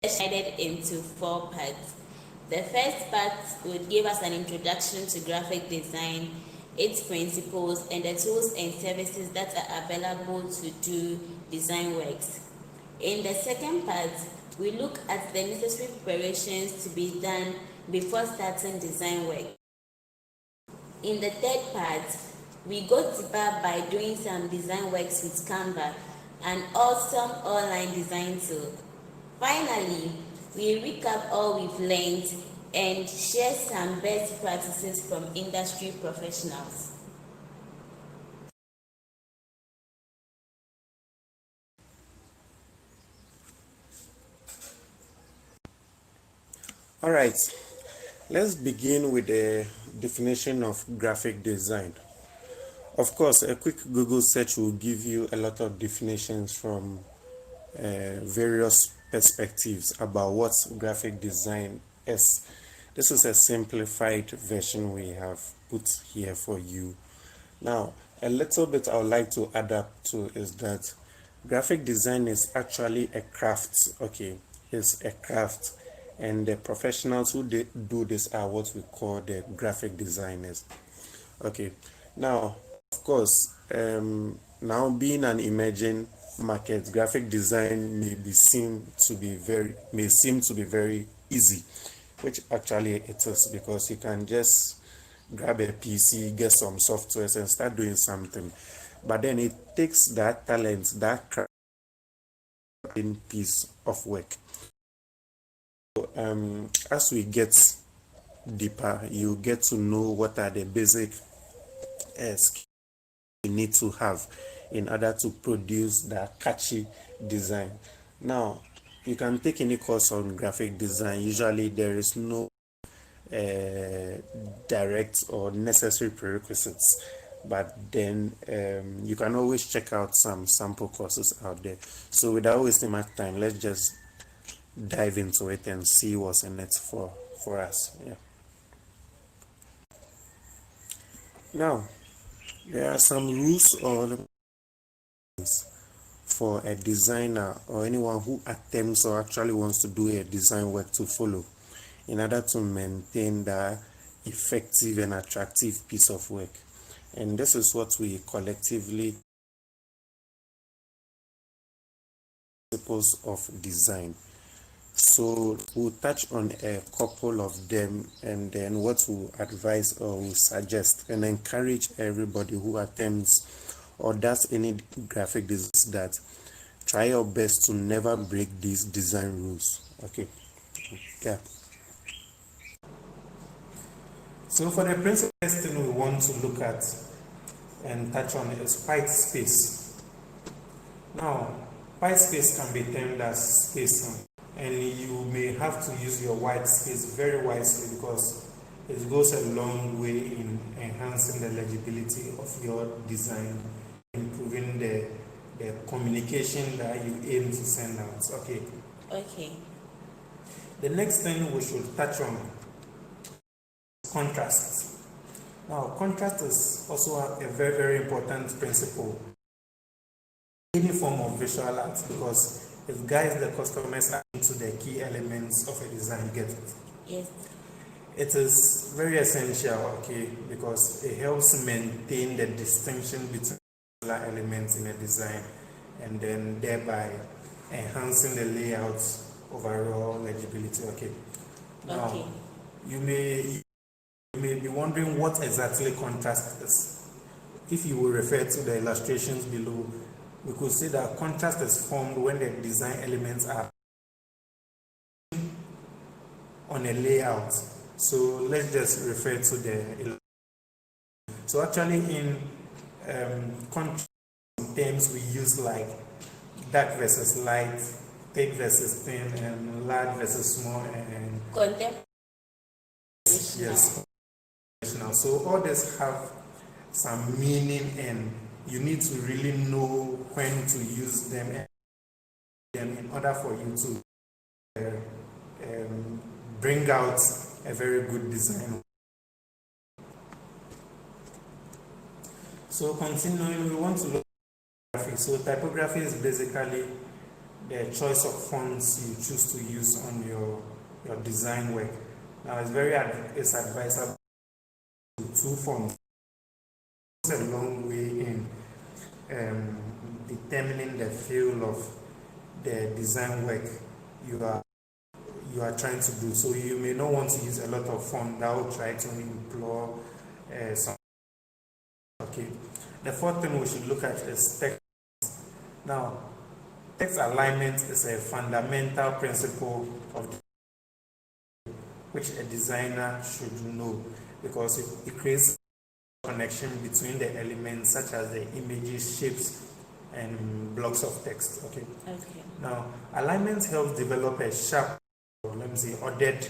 divided into 4 parts. The first part would give us an introduction to graphic design, its principles, and the tools and services that are available to do design works. In the second part, we look at the necessary preparations to be done before starting design work. In the third part, we go deeper by doing some design works with Canva, an awesome online design tool. Finally, we recap all we've learned and share some best practices from industry professionals. All right, let's begin with the definition of graphic design. Of course, a quick Google search will give you a lot of definitions from various perspectives about what graphic design is. This is a simplified version we have put here for you. Now, a little bit I would like to add up to is that graphic design is actually a craft. Okay, it's a craft, and the professionals who do this are what we call the graphic designers. Okay, now of course, now being an emerging market, graphic design may seem to be very easy, which actually it is, because you can just grab a PC, get some softwares, and start doing something. But then it takes that talent, that piece of work. So, as we get deeper, you get to know what are the basic skills you need to have in order to produce that catchy design. Now, you can take any course on graphic design. Usually there is no direct or necessary prerequisites, but then you can always check out some sample courses out there. So without wasting much time, let's just dive into it and see what's in it for us. Yeah. Now, there are some rules or for a designer or anyone who attempts or actually wants to do a design work to follow in order to maintain the effective and attractive piece of work. And this is what we collectively principles of design. So we'll touch on a couple of them, and then what we'll advise or we'll suggest and encourage everybody who attempts or does any graphic design that try your best to never break these design rules. Okay. Yeah. So for the principal thing we want to look at and touch on is white space. Now, white space can be termed as spacing, and you may have to use your white space very wisely because it goes a long way in enhancing the legibility of your design, improving the communication that you aim to send out. Okay. Okay. The next thing we should touch on is contrast. Now, contrast is also a very, very important principle in any form of visual arts, because it guides the customers into the key elements of a design. Get it? Yes. It is very essential, okay, because it helps maintain the distinction between elements in a design, and then thereby enhancing the layout overall legibility. Okay. Now, Okay. you may be wondering what exactly contrast is. If you will refer to the illustrations below, we could say that contrast is formed when the design elements are on a layout. So let's just refer to the. So actually, in contrast terms, we use like dark versus light, thick versus thin, and large versus small, and Contemporary. yes. So all this have some meaning, and you need to really know when to use them in order for you to bring out a very good design. So continuing, we want to look at typography. So typography is basically the choice of fonts you choose to use on your design work. Now it's advisable to 2 fonts. It's a long way in determining the feel of the design work you are trying to do. So you may not want to use a lot of font that will try to implore some. Okay. The 4th thing we should look at is text. Now, text alignment is a fundamental principle of which a designer should know, because it creates a connection between the elements such as the images, shapes, and blocks of text. Okay. Now, alignment helps develop a sharp, ordered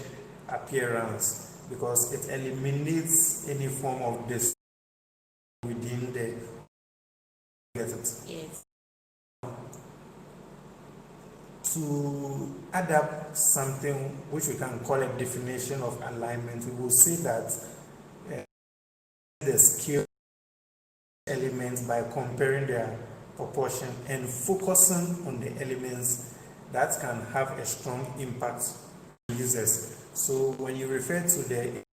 appearance, because it eliminates any form of this within the. Yes. To add up something which we can call a definition of alignment, we will say that the scale elements by comparing their proportion and focusing on the elements that can have a strong impact on users. So when you refer to the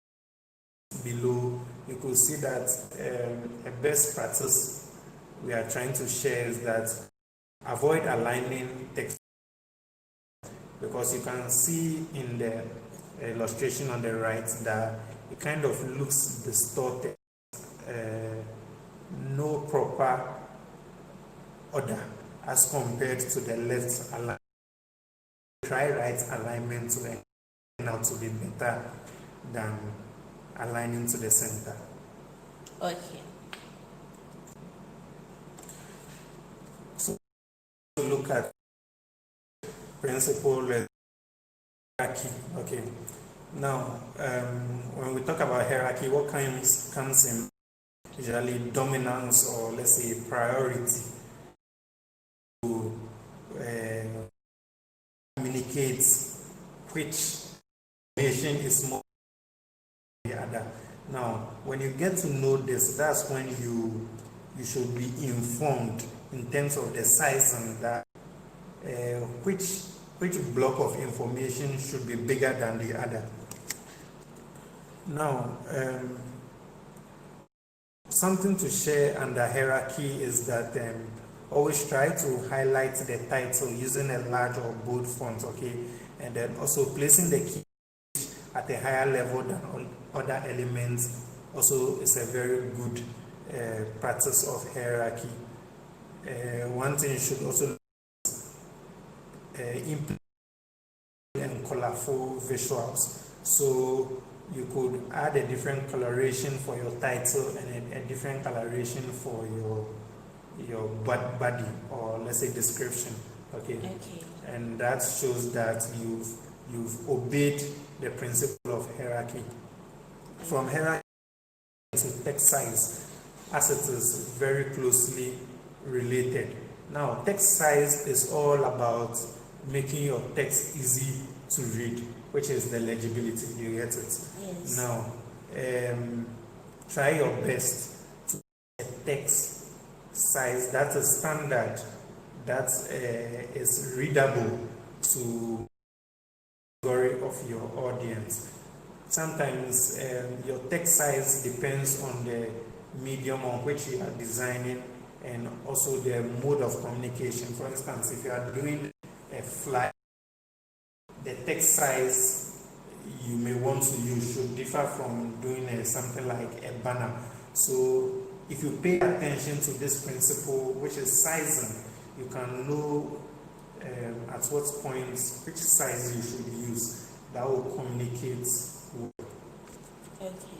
below, you could see that a best practice we are trying to share is that avoid aligning text, because you can see in the illustration on the right that it kind of looks distorted, no proper order as compared to the left alignment. Try right alignment to turn out to be better than aligning to the center. Okay. So look at principle hierarchy. Okay. Now, when we talk about hierarchy, what comes in? Usually dominance, or let's say priority, to communicate which information is more than the other. Now, when you get to know this, that's when you should be informed in terms of the size and that which block of information should be bigger than the other. Now, something to share under hierarchy is that always try to highlight the title using a large or bold font, okay? And then also placing the key at a higher level than other elements also is a very good practice of hierarchy. One thing you should also implement and colorful visuals. So you could add a different coloration for your title and a different coloration for your body, or let's say description. Okay. And that shows that you've obeyed the principle of hierarchy. From hierarchy to text size, as it is very closely related. Now, text size is all about making your text easy to read, which is the legibility. You get it? Yes. Now, try your best to get a text size that is standard, that is readable to the category of your audience. Sometimes your text size depends on the medium on which you are designing, and also the mode of communication. For instance, if you are doing a flyer, the text size you may want to use should differ from doing something like a banner. So if you pay attention to this principle, which is sizing, you can know at what points which size you should use that will communicate well. Okay.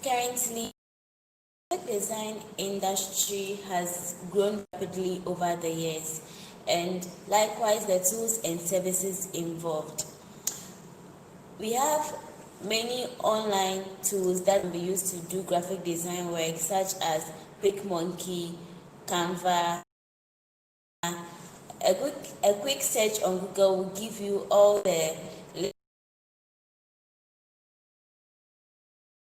Currently, the design industry has grown rapidly over the years, and likewise the tools and services involved. We have many online tools that can be used to do graphic design work, such as PicMonkey, Canva. A quick search on Google will give you all the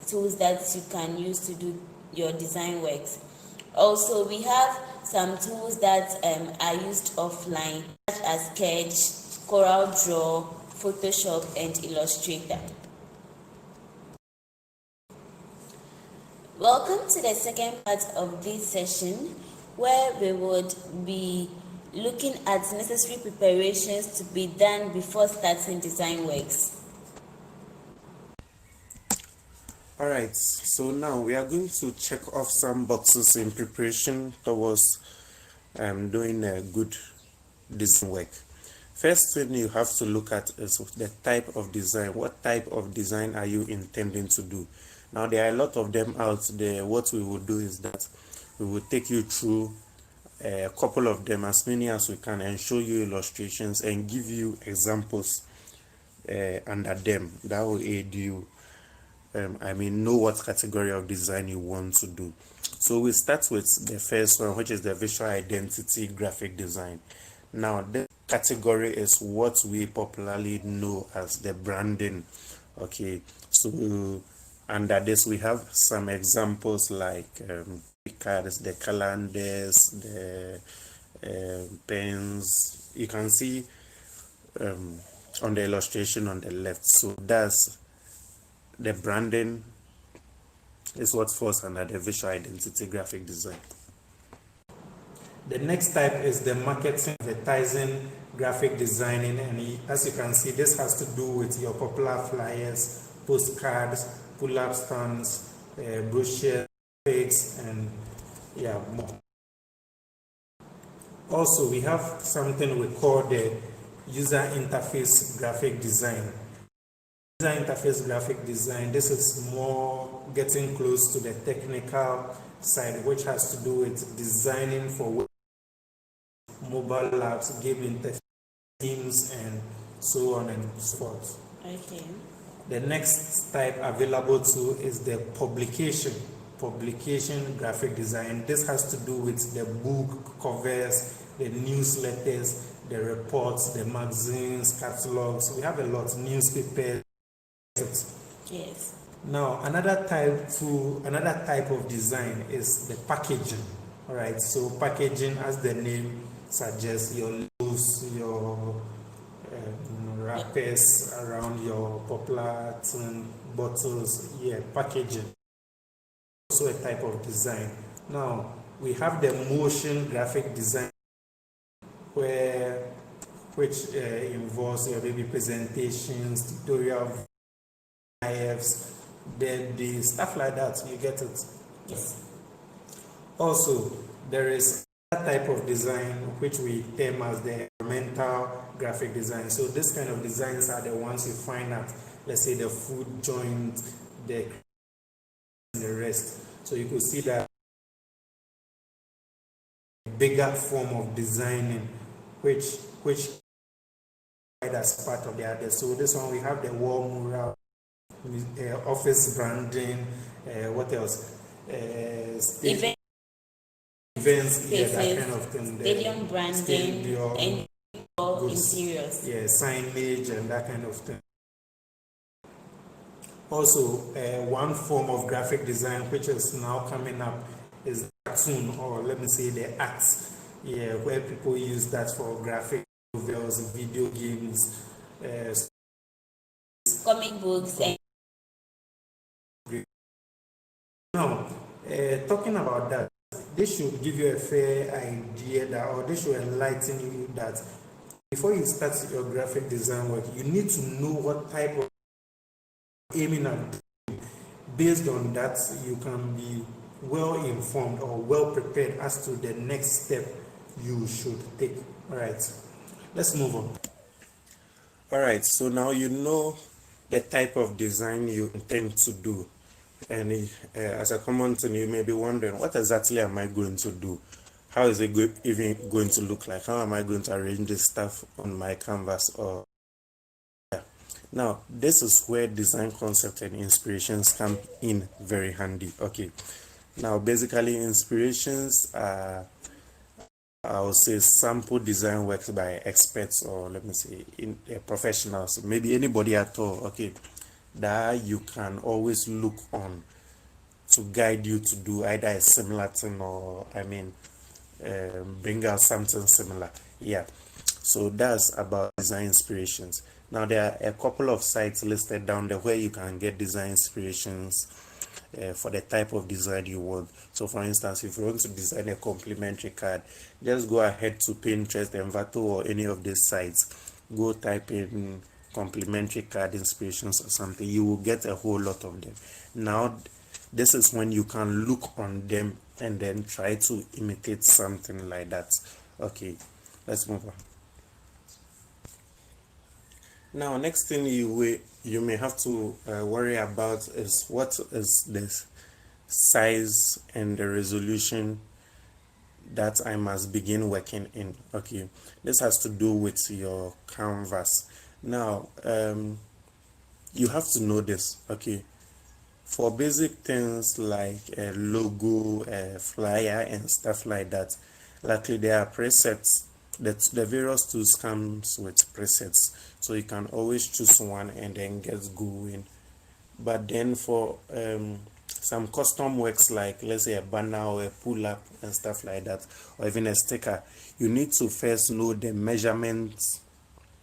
tools that you can use to do your design works. Also, we have some tools that are used offline, such as Sketch, CorelDRAW, Photoshop, and Illustrator. Welcome to the second part of this session, where we would be looking at necessary preparations to be done before starting design works. Alright, so now we are going to check off some boxes in preparation towards doing a good design work. First thing you have to look at is the type of design. What type of design are you intending to do? Now there are a lot of them out there. What we will do is that we will take you through a couple of them, as many as we can, and show you illustrations and give you examples under them. That will aid you know what category of design you want to do. So we start with the first one, which is the visual identity graphic design. Now the category is what we popularly know as the branding. Okay, so under this we have some examples like the cards, the calendars, the pens. You can see on the illustration on the left. So that's the branding is what falls under the visual identity graphic design. The next type is the marketing, advertising, graphic designing, and as you can see, this has to do with your popular flyers, postcards, pull-up stands, brochures, and more. Also, we have something we call the user interface graphic design. User interface graphic design, this is more getting close to the technical side, which has to do with designing for mobile apps, game interface, games, and so on and so forth. Okay. The next type available too is the publication graphic design. This has to do with the book covers, the newsletters, the reports, the magazines, catalogs. We have a lot, newspapers. Yes. Now another type of design is the packaging. All right, so packaging, as the name suggests, your loaves, your wrappers around your popular bottles. Packaging, also a type of design. Now we have the motion graphic design, which involves your maybe presentations, tutorial, IFs, then the stuff like that. You get it? Yes. Also, there is a type of design which we term as the environmental graphic design. So this kind of designs are the ones you find at, let's say, the food joint, the rest. So you could see that bigger form of designing, which as part of the other. So this one we have the wall mural, office branding, what else? Events, that kind of thing. Stadium branding, and interiors. Signage and that kind of thing. Also, one form of graphic design which is now coming up is cartoon, or let me say the arts, where people use that for graphic novels, video games, comic books. Now, talking about that, this should give you a fair idea that, or this should enlighten you that before you start your graphic design work, you need to know what type of aiming at. Based on that, you can be well informed or well prepared as to the next step you should take. All right, let's move on. All right, so now you know the type of design you intend to do. And as a common thing, you may be wondering, what exactly am I going to do? How is it even going to look like? How am I going to arrange this stuff on my canvas? Now, this is where design concept and inspirations come in very handy. Okay, now basically inspirations are, I would say, sample design works by experts, or let me say professionals, maybe anybody at all. Okay, that you can always look on to guide you to do either a similar thing, or bring out something similar. Yeah, so that's about design inspirations. Now there are a couple of sites listed down there where you can get design inspirations for the type of design you want. So for instance, if you want to design a complimentary card, just go ahead to Pinterest, Envato, or any of these sites. Go type in complimentary card inspirations or something. You will get a whole lot of them. Now this is when you can look on them and then try to imitate something like that. Okay, let's move on. Now next thing you may have to worry about is what is the size and the resolution that I must begin working in. Okay, this has to do with your canvas. Now you have to know this. Okay, for basic things like a logo, a flyer, and stuff like that, luckily there are presets. The various tools comes with presets, so you can always choose one and then get going. But then for some custom works, like let's say a banner or a pull-up and stuff like that, or even a sticker, you need to first know the measurements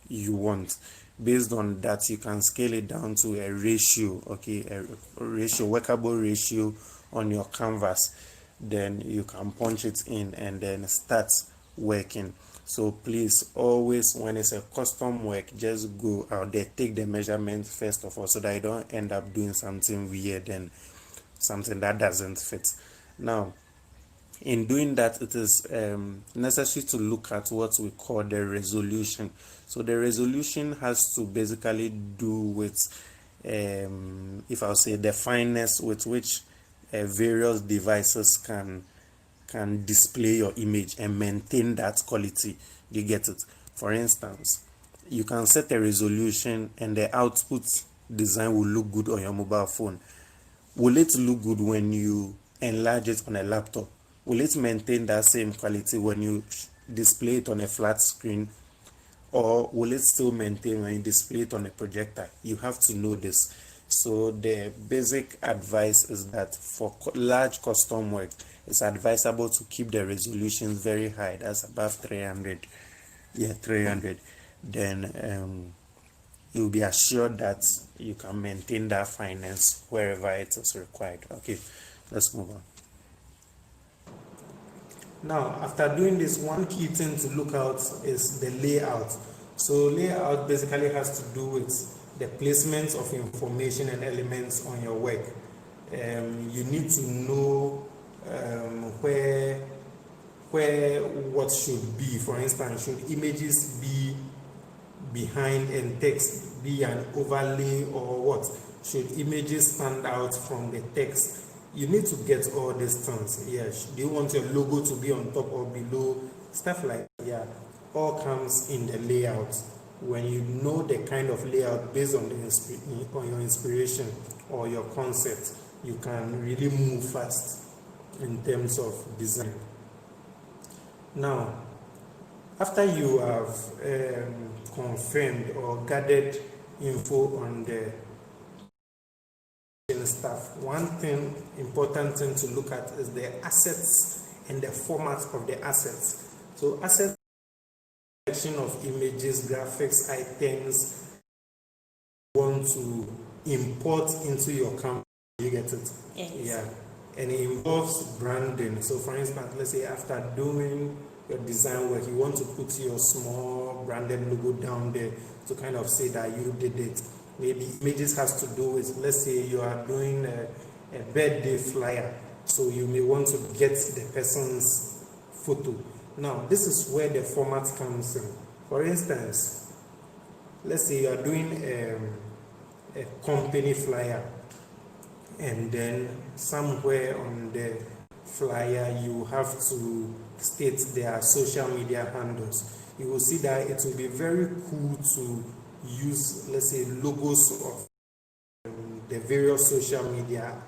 you want. Based on that, you can scale it down to a ratio. Okay, a ratio, workable ratio on your canvas. Then you can punch it in and then start working. So please, always when it's a custom work, just go out there, take the measurements first of all, so that you don't end up doing something weird and something that doesn't fit. Now in doing that, it is necessary to look at what we call the resolution. So the resolution has to basically do with if I'll say the fineness with which various devices can display your image and maintain that quality. You get it? For instance, you can set a resolution and the output design will look good on your mobile phone. Will it look good when you enlarge it on a laptop? Will it maintain that same quality when you display it on a flat screen? Or will it still maintain when you display it on a projector? You have to know this. So the basic advice is that for large custom work, it's advisable to keep the resolutions very high. That's above 300. Yeah, 300. Then you'll be assured that you can maintain that fineness wherever it is required. Okay, let's move on. Now, after doing this, one key thing to look out is the layout. So layout basically has to do with the placement of information and elements on your work. You need to know where what should be. For instance, should images be behind and text be an overlay, or what? Should images stand out from the text? You need to get all these things. Yes. Do you want your logo to be on top or below? Stuff like that. Yeah. All comes in the layout. When you know the kind of layout based on your inspiration or your concept, you can really move fast in terms of design. Now, after you have confirmed or gathered info on the stuff, one important thing to look at is the assets and the format of the assets. So assets, collection of images, graphics, items you want to import into your Canva. You get it? Yes. Yeah. And it involves branding. So for instance, let's say after doing your design work, you want to put your small branded logo down there to kind of say that you did it. Maybe images has to do with, let's say you are doing a birthday flyer, so you may want to get the person's photo. Now, this is where the format comes in. For instance, let's say you are doing a company flyer, and then somewhere on the flyer you have to state their social media handles. You will see that it will be very cool to use, let's say, logos of the various social media.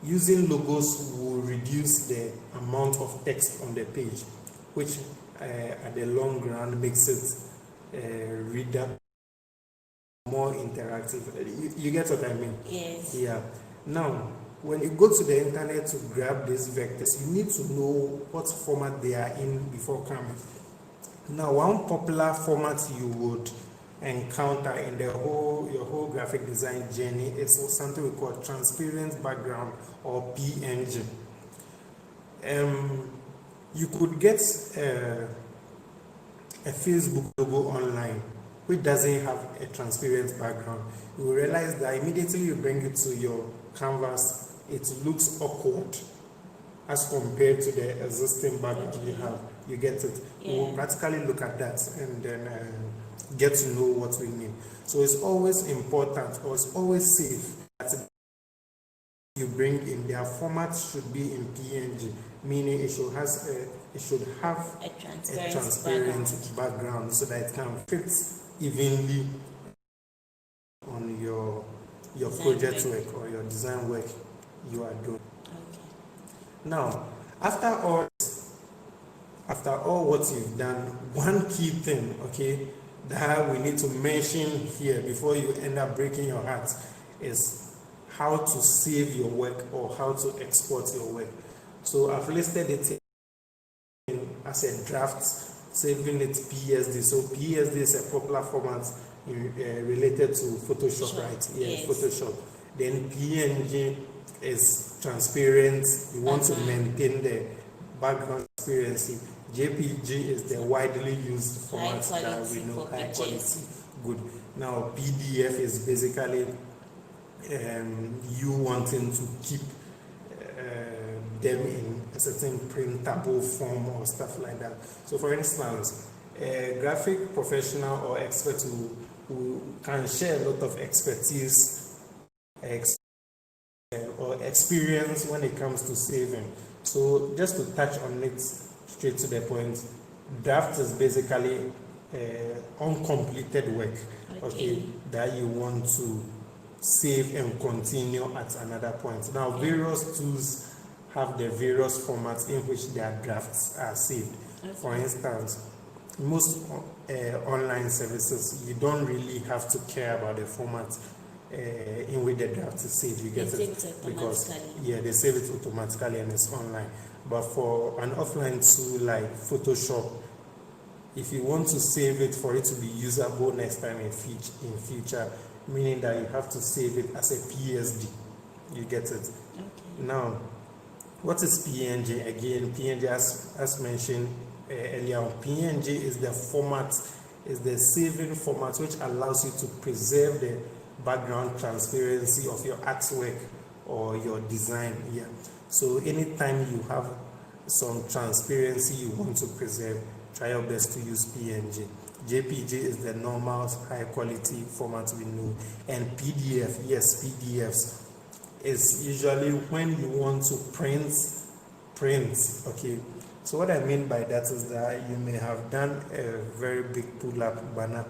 Using logos will reduce the amount of text on the page, which at the long run makes it reader more interactive. You get what I mean? Yes. Yeah. Now, when you go to the internet to grab these vectors, you need to know what format they are in before coming. Now, one popular format you would encounter in your whole graphic design journey is something we call transparent background, or PNG. You could get a Facebook logo online which doesn't have a transparent background. You will realize that immediately you bring it to your canvas, it looks awkward as compared to the existing background you have. You get it? Yeah. We will practically look at that and then get to know what we mean. So it's always important, or it's always safe that you bring in their format should be in PNG, meaning it should have a transparent background so that it can fit evenly on your project work or your design work you are doing. Okay. Now, after all what you've done, one key thing, okay, that we need to mention here before you end up breaking your heart is how to save your work or how to export your work. So I've listed it as a draft, saving it PSD. So PSD is a popular format related to Photoshop, Sure. right? Yeah, Yes. Photoshop. Then PNG is transparent. You want to maintain the background transparency. JPG is the widely used format that we know, high quality, good. Now PDF is basically you wanting to keep them in a certain printable form or stuff like that. So for instance, a graphic professional or expert who can share a lot of expertise or experience when it comes to saving. So just to touch on it straight to the point, draft is basically uncompleted work, okay, that you want to save and continue at another point. Now, various tools have the various formats in which their drafts are saved. Okay. For instance, most online services, you don't really have to care about the format in which the draft is saved. You get it because they save it automatically and it's online. But for an offline tool like Photoshop, if you want to save it for it to be usable next time in future, meaning that you have to save it as a PSD. You get it? Okay. Now, what is PNG? Again, PNG, as mentioned earlier on, PNG is the format, is the saving format which allows you to preserve the background transparency of your artwork or your design here. So anytime you have some transparency you want to preserve, try your best to use PNG. JPG is the normal high quality format we know, and PDF, yes, PDFs is usually when you want to print, okay. So what I mean by that is that you may have done a very big pull-up banner.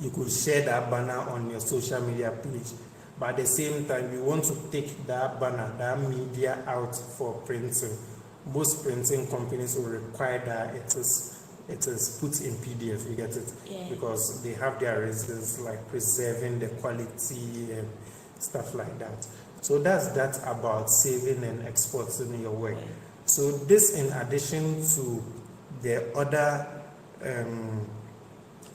You could share that banner on your social media page, but at the same time you want to take that banner, that media out for printing. Most printing companies will require that it is put in PDF, you get it? Yeah. Because they have their reasons like preserving the quality and stuff like that. So that's that about saving and exporting your work. Yeah. So this, in addition to the other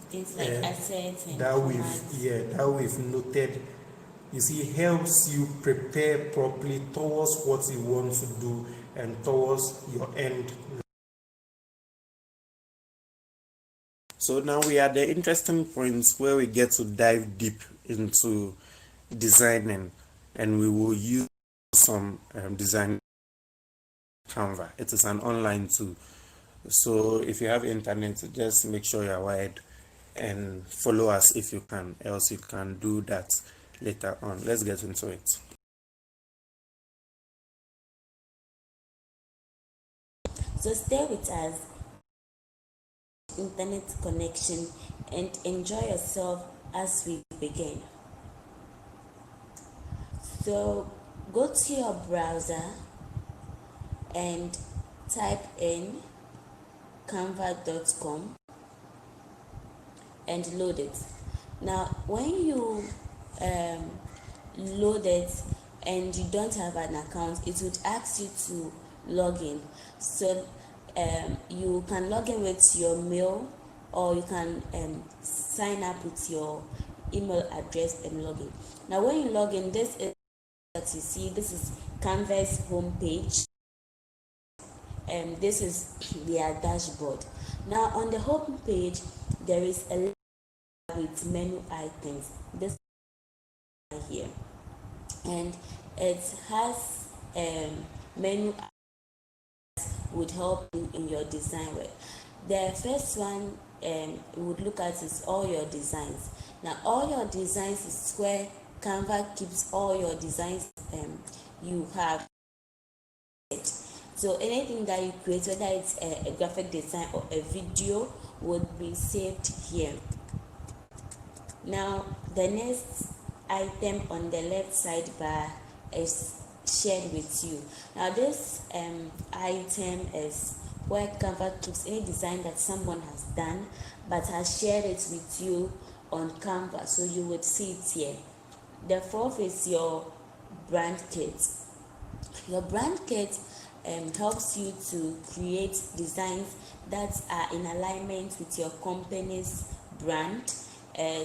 things like assets and that we've noted, you see, helps you prepare properly towards what you want to do and towards your end. So now we are at the interesting points where we get to dive deep into designing, and we will use some design Canva. It is an online tool. So if you have internet, just make sure you are wired and follow us if you can, else you can do that later on. Let's get into it. So stay with us, internet connection, and enjoy yourself as we begin. So go to your browser and type in canva.com and load it. Now when you load it, and you don't have an account, it would ask you to log in. So you can log in with your mail, or you can sign up with your email address and log in. Now when you log in, this is what you see. This is Canva's homepage, and this is their dashboard. Now on the home page, there is a list with menu items. This right here, and it has menu would help you in your design work. The first one we would look at is all your designs. Now all your designs is where Canva keeps all your designs you have. So anything that you create, whether it's a graphic design or a video, would be saved here. Now the next item on the left side bar is shared with you. Now this item is where Canva keeps any design that someone has done but has shared it with you on Canva, so you would see it here. The fourth is your brand kit. Your brand kit helps you to create designs that are in alignment with your company's brand.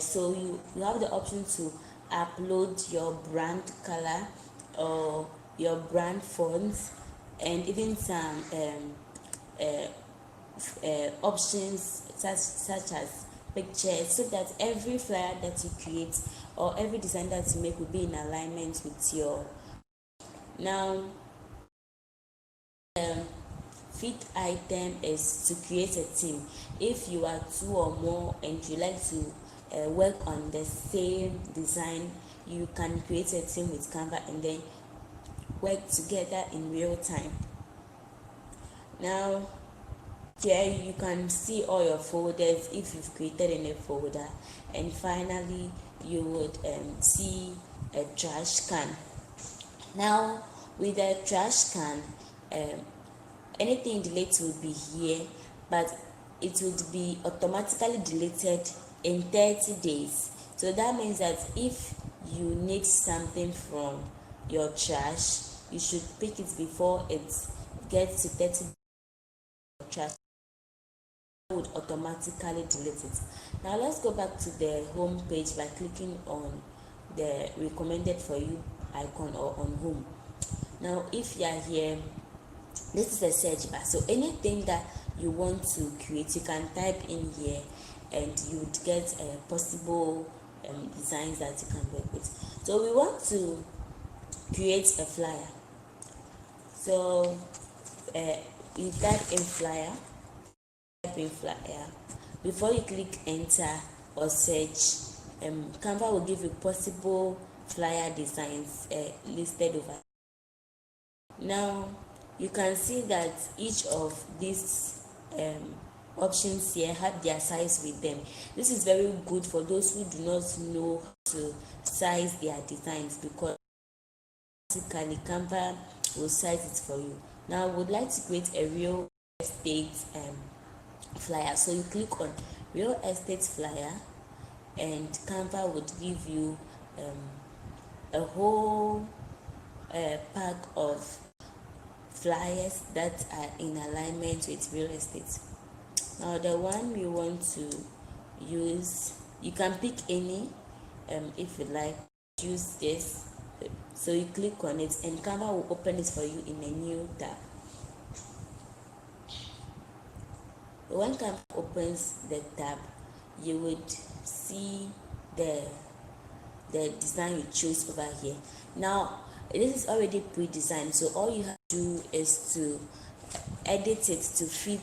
So you have the option to upload your brand color or your brand fonts, and even some options such as pictures, so that every flyer that you create or every design that you make will be in alignment with your. Now fifth item is to create a team. If you are 2 or more and you like to work on the same design, you can create a team with Canva and then work together in real time. Now here you can see all your folders if you've created in a folder, and finally you would see a trash can. Now with a trash can, anything you delete will be here, but it would be automatically deleted in 30 days. So that means that if you need something from your trash, you should pick it before it gets to 30 days. Trash would automatically delete it. Now let's go back to the home page by clicking on the recommended for you icon or on home. Now if you are here, this is a search bar, so anything that you want to create, you can type in here and you would get possible designs that you can work with. So we want to create a flyer, so you type in flyer. Before you click enter or search, Canva will give you possible flyer designs listed over. Now you can see that each of these options here have their size with them. This is very good for those who do not know how to size their designs, because basically Canva will size it for you. Now I would like to create a real estate flyer, so you click on real estate flyer and Canva would give you a whole pack of flyers that are in alignment with real estate. Now the one you want to use, you can pick any. If you like, use this. So you click on it and Canva will open it for you in a new tab. When Canva opens the tab, you would see the design you choose over here. Now this is already pre-designed, so all you have to do is to edit it to fit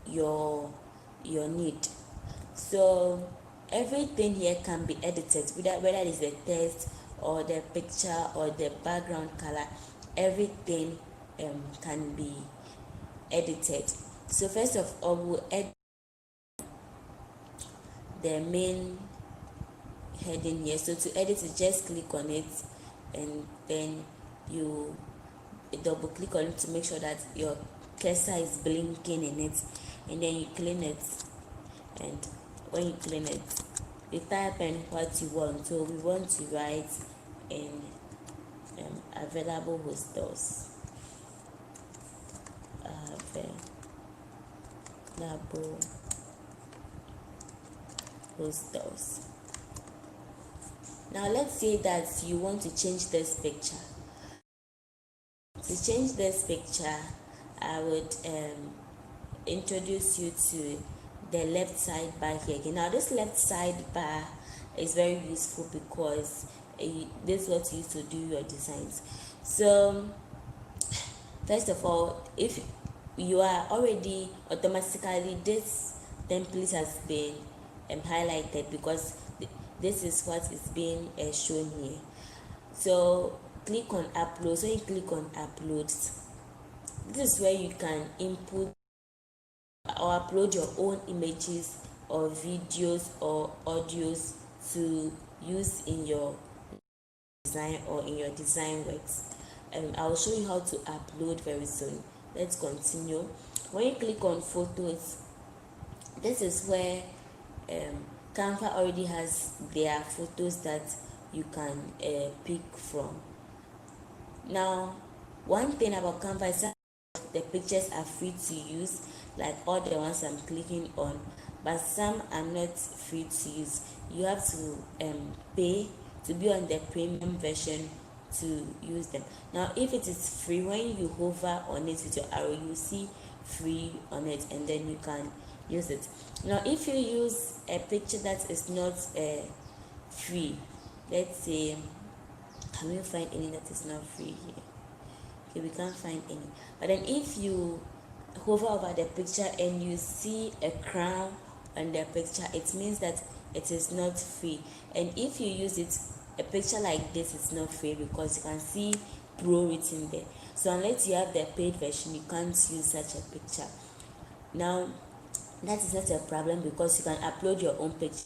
your need. So everything here can be edited, whether it is the text or the picture or the background color. Everything can be edited. So first of all, we'll edit the main heading here. So to edit it, just click on it and then you double click on it to make sure that your cursor is blinking in it, and then you clean it. And when you clean it, you type in what you want. So we want to write in available hostels. Available hostels. Now let's say that you want to change this picture. To change this picture, I would introduce you to the left side bar here again. Now this left side bar is very useful because this is what you use to do your designs. So first of all, if you are already automatically, this template has been highlighted because this is what is being shown here. So click on upload. So you click on uploads. This is where you can input or upload your own images or videos or audios to use in your design or in your design works. I'll show you how to upload very soon. Let's continue. When you click on photos, this is where Canva already has their photos that you can pick from. Now, one thing about Canva is that the pictures are free to use, like all the ones I'm clicking on, but some are not free to use. You have to pay to be on the premium version to use them. Now, if it is free, when you hover on it with your arrow, you see free on it, and then you can use it. Now, if you use a picture that is not free, let's say, can we find any that is not free here? Okay, we can't find any. But then if you hover over the picture and you see a crown on the picture, it means that it is not free. And if you use it, a picture like this is not free because you can see pro written there. So unless you have the paid version, you can't use such a picture. Now, that is not a problem because you can upload your own picture,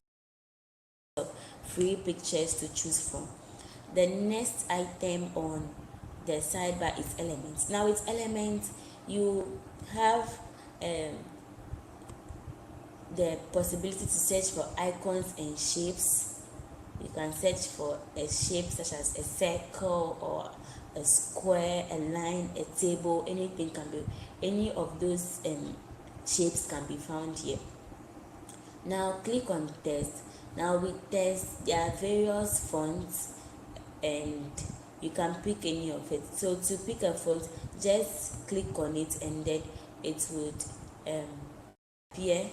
free pictures to choose from. The next item on the sidebar is elements. Now with elements, you have the possibility to search for icons and shapes. You can search for a shape such as a circle or a square, a line, a table. Anything can be, any of those shapes can be found here. Now click on text. Now with text, there are various fonts and you can pick any of it. So to pick a font, just click on it and then it would appear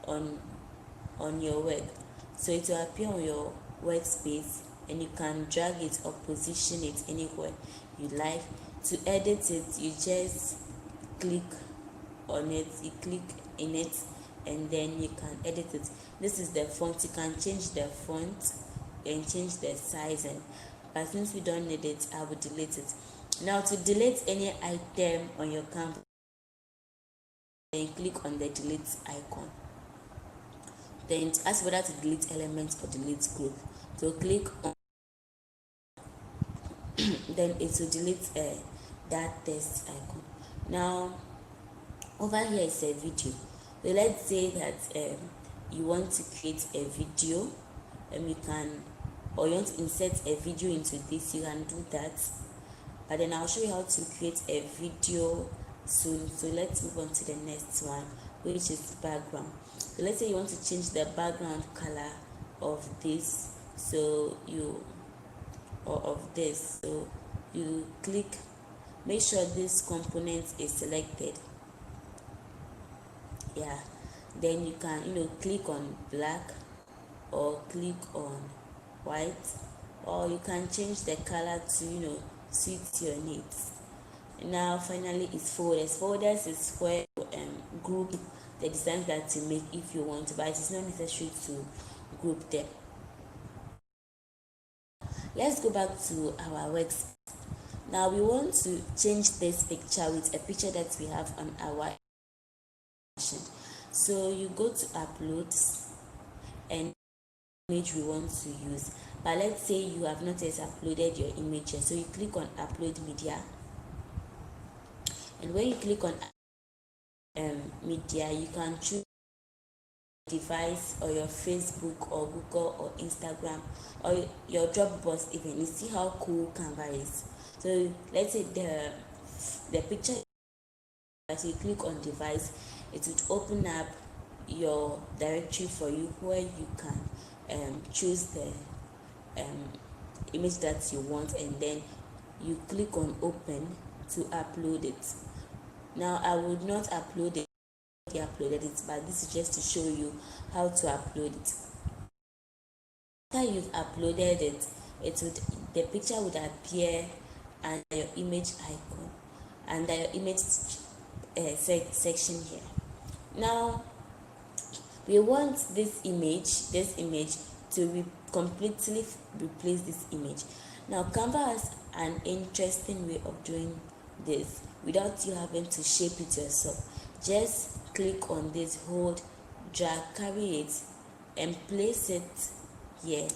on your work. So it will appear on your workspace and you can drag it or position it anywhere you like. To edit it, you just click on it, you click in it, and then you can edit it. This is the font. You can change the font and change the size, but since we don't need it, I will delete it. Now to delete any item on your Canva, then click on the delete icon. Then it asks whether to delete elements or delete group. So click on then it will delete that text icon. Now over here is a video. So let's say that you want to create a video, and you can, or you want to insert a video into this, you can do that. But then I'll show you how to create a video soon. So let's move on to the next one, which is background. So let's say you want to change the background color of this, so you, or of this, so you click, make sure this component is selected. Yeah, then you can click on black or click on white, or you can change the color to suit your needs. Now finally is folders. Folders is where you group the designs that you make if you want, but it is not necessary to group them. Let's go back to our works. Now we want to change this picture with a picture that we have on our machine. So you go to uploads and image we want to use, but let's say you have not yet uploaded your image, so you click on upload media, and when you click on media, you can choose device or your Facebook or Google or Instagram or your Dropbox even. You see how cool Canva is. So let's say the picture, as you click on device, it would open up your directory for you where you can choose the image that you want, and then you click on open to upload it. Now I would not upload it, I uploaded it, but this is just to show you how to upload it. After you've uploaded it, the picture would appear under your image icon, under your image section here. Now we want this image to completely replace this image. Now Canva has an interesting way of doing this without you having to shape it yourself. Just click on this, hold, drag, carry it, and place it here,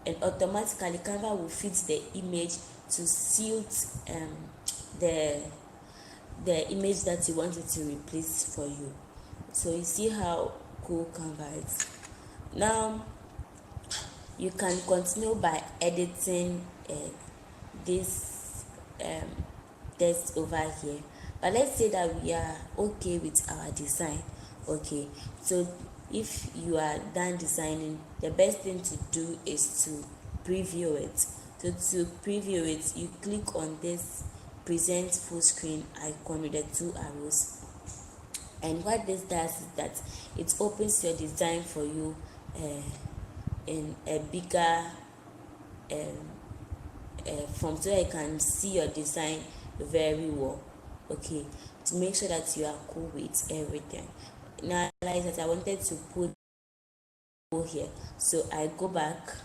and automatically Canva will fit the image to suit the image that you want it to replace for you. So you see how cool Canva is. Now you can continue by editing this text over here, but let's say that we are okay with our design. Okay, so if you are done designing, the best thing to do is to preview it. So to preview it, you click on this present full screen icon with the 2 arrows, and what this does is that it opens your design for you in a bigger form, so that you can see your design very well. Okay, to make sure that you are cool with everything. Now I realized that I wanted to put here, so I go back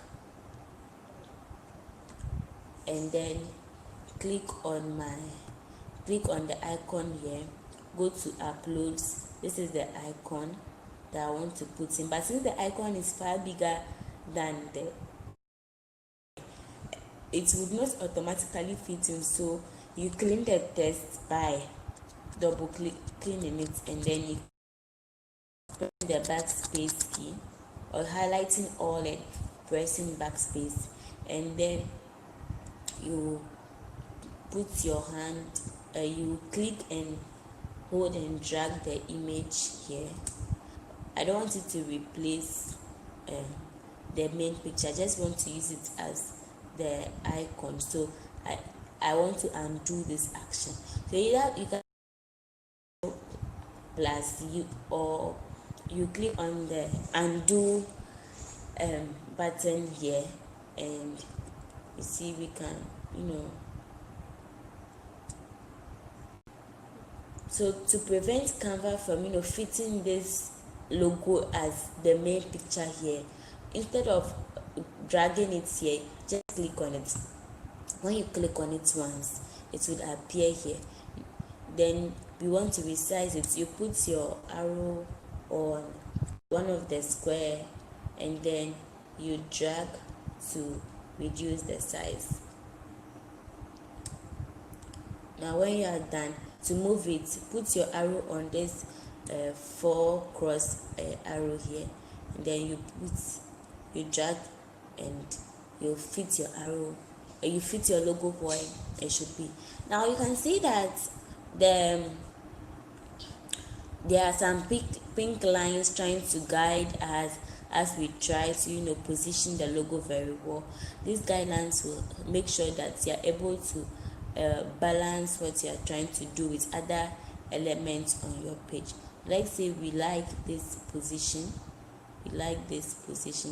and then click on the icon here, go to uploads. This is the icon that I want to put in, but since the icon is far bigger than it would not automatically fit in, so you clean the text by double clicking it, and then you press the backspace key, or highlighting all and pressing backspace, and then you put your hand, you click and hold and drag the image here. I don't want it to replace the main picture, I just want to use it as the icon. So I want to undo this action. So either you can plus you, or you click on the undo button here, and you see we can, so to prevent Canva from fitting this logo as the main picture here, instead of dragging it here, just click on it. When you click on it once, it will appear here. Then we want to resize it. You put your arrow on one of the square, and then you drag to reduce the size. Now when you are done, to move it, put your arrow on this 4 cross arrow here, and then you drag and you fit your arrow, you fit your logo where it should be. Now you can see that there are some pink lines trying to guide us as we try to position the logo very well. These guidelines will make sure that you are able to balance what you are trying to do with other elements on your page. Let's say we like this position,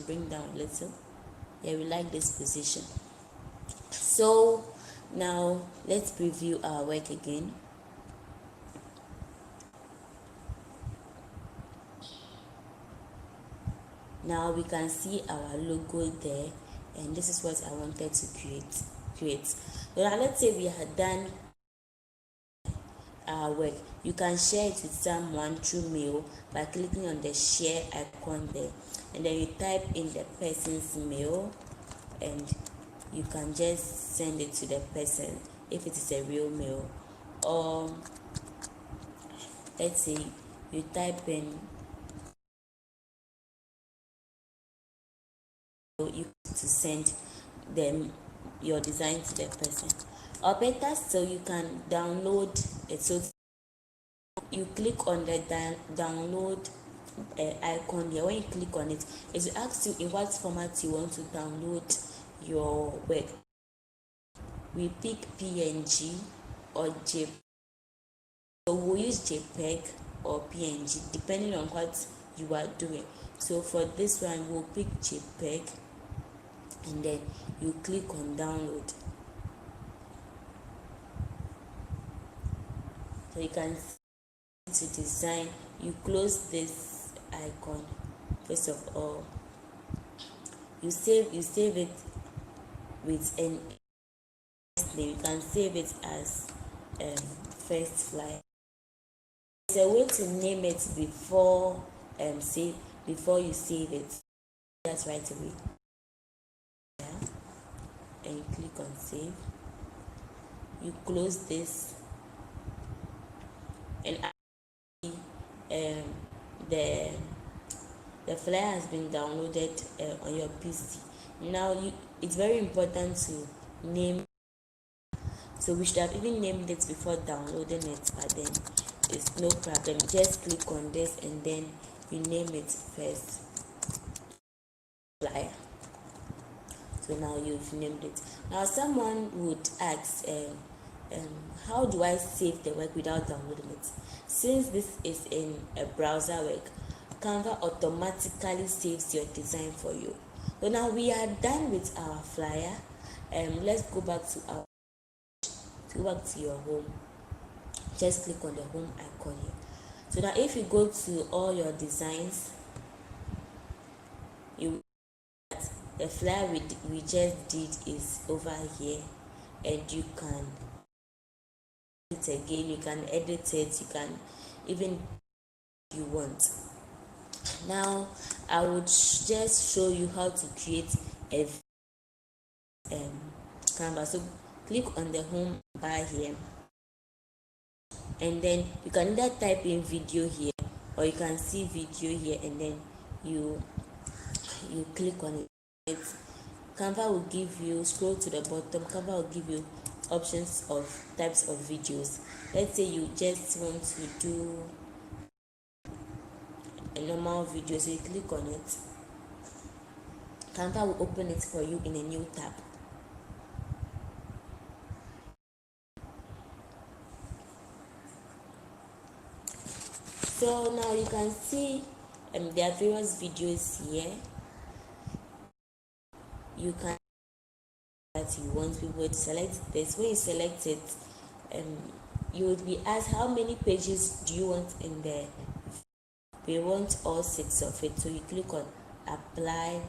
bring down a little. Yeah, we like this position. So now let's preview our work again. Now we can see our logo there, and this is what I wanted to create. So now let's say we have done our work. You can share it with someone through mail by clicking on the share icon there, and then you type in the person's mail, and you can just send it to the person if it is a real mail. Or let's say you type in you to send them your design to the person. Or better still, you can download it. So you click on the download icon here. When you click on it, it will ask you in what format you want to download your work. We pick PNG or JPEG. So we'll use JPEG or PNG depending on what you are doing. So for this one, we'll pick JPEG, and then you click on download. So you can see to design, you close this icon. First of all, you save it with an name. You can save it as first flyer. There's a way to name it before you save it. That's right away. Yeah. And you click on save. You close this, and the flyer has been downloaded on your PC. Now it's very important to name. So we should have even named it before downloading it, but then it's no problem. Just click on this and then you name it first flyer. So now you've named it. Now someone would ask, how do I save the work without downloading it? Since this is in a browser work, Canva automatically saves your design for you. So now we are done with our flyer. Let's go back to your home. Just click on the home icon here. So now if you go to all your designs, the flyer we just did is over here, and you can it again, you can edit it, you can even if you want. Now I would just show you how to create a Canva. So click on the home bar here, and then you can either type in video here, or you can see video here, and then you click on it. Canva will give you, scroll to the bottom, Canva will give you options of types of videos. Let's say you just want to do a normal video, so you click on it. Canva will open it for you in a new tab. So now you can see there are various videos here. You can that you want people to select this. When you select it, you would be asked how many pages do you want in there. We want all 6 of it, so you click on apply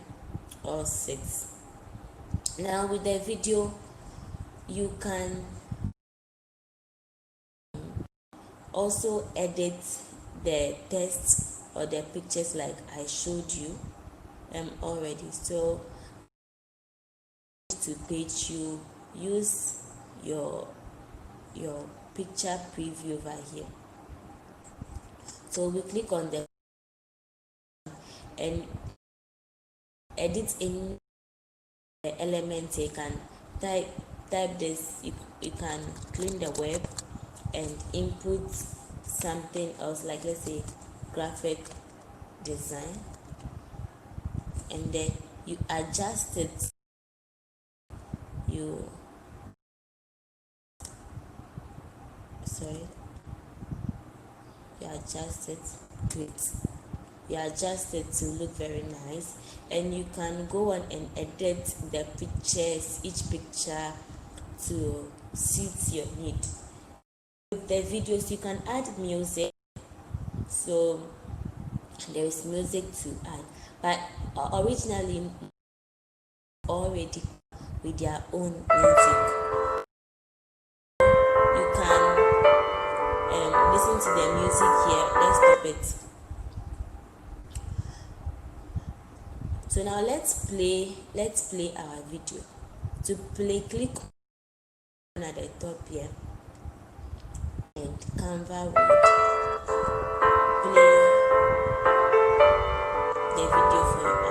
all 6. Now with the video, you can also edit the text or the pictures like I showed you already. So to page, you use your picture preview over here. So we click on the and edit in the elements. You can type this, you can clean the web and input something else, like let's say graphic design, and then you adjust it. You adjust it to look very nice, and you can go on and edit the pictures, each picture to suit your need. With the videos, you can add music, so there is music to add, but originally already with their own music. You can listen to the music here. Let's stop it. So now let's play our video. To play, click on at the top here, and Canva will play the video for you.